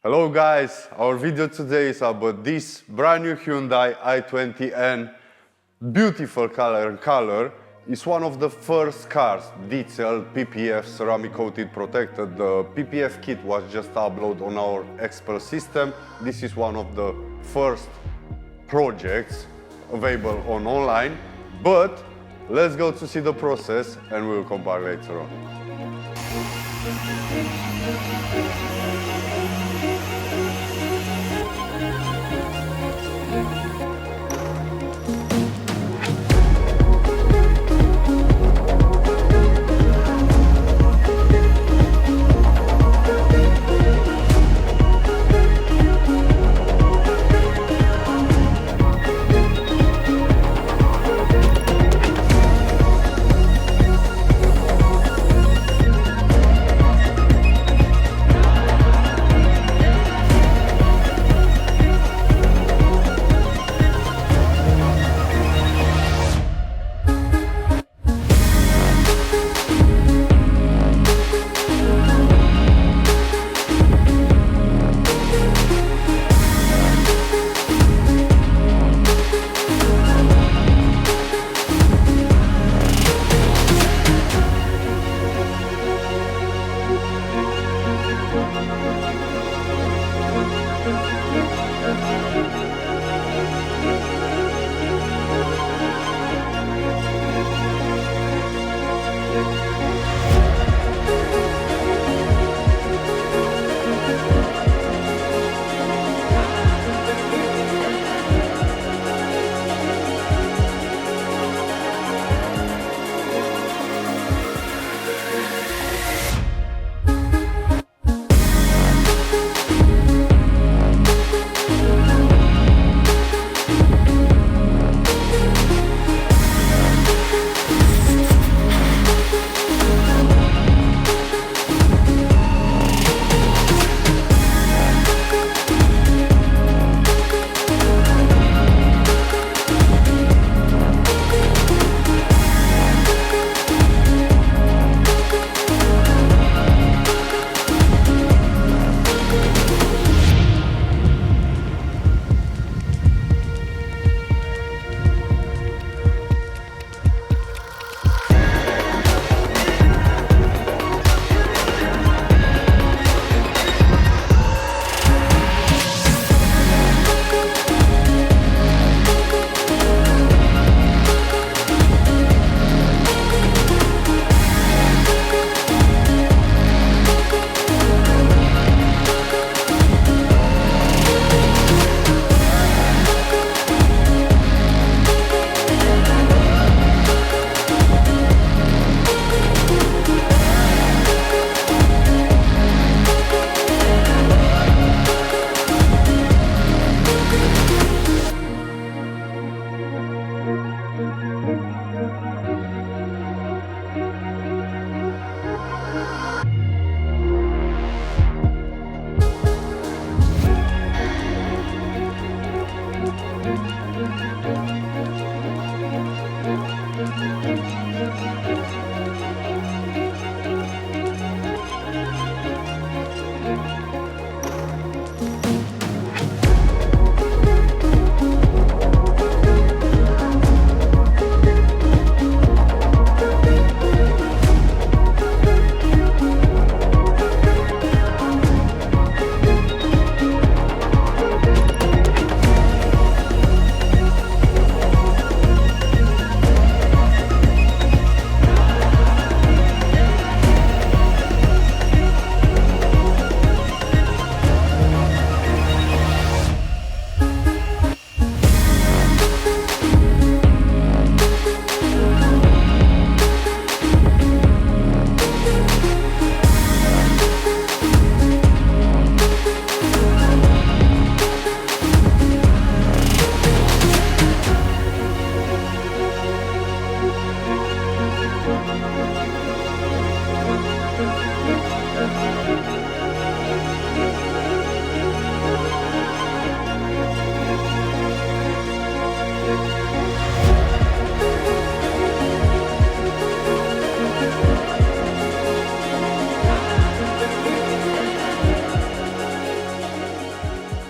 Hello guys, our video today is about this brand new Hyundai i20n. Beautiful color. It's one of the first cars detailed PPF ceramic coated protected. The PPF kit was just uploaded on our Xpel system. This is one of the first projects available online. But let's go to see the process and we'll compare later on.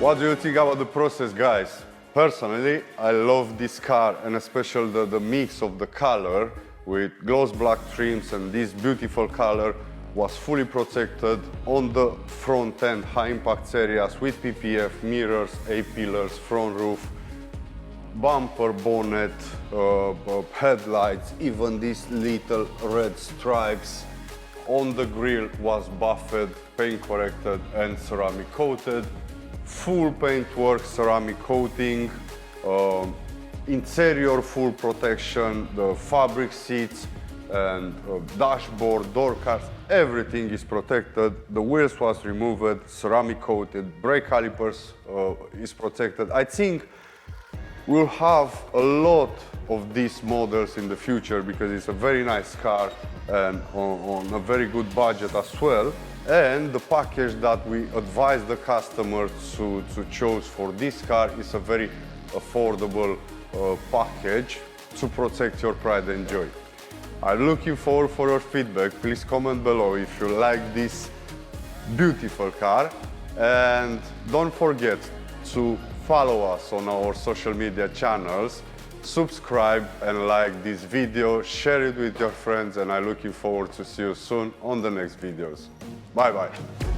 What do you think about the process, guys? Personally, I love this car, and especially the mix of the color with gloss black trims and this beautiful color was fully protected on the front end high impact areas with PPF, mirrors, A-pillars, front roof, bumper, bonnet, headlights, even these little red stripes on the grille was buffed, paint corrected and ceramic coated. Full paintwork, ceramic coating, interior full protection, the fabric seats and dashboard, door cards, everything is protected. The wheels was removed, ceramic coated, brake calipers is protected. I think we'll have a lot of these models in the future because it's a very nice car and on a very good budget as well. And the package that we advise the customer to choose for this car is a very affordable package to protect your pride and joy. I'm looking forward for your feedback. Please comment below if you like this beautiful car. And don't forget to follow us on our social media channels, subscribe and like this video, share it with your friends, and I'm looking forward to see you soon on the next videos. Bye bye.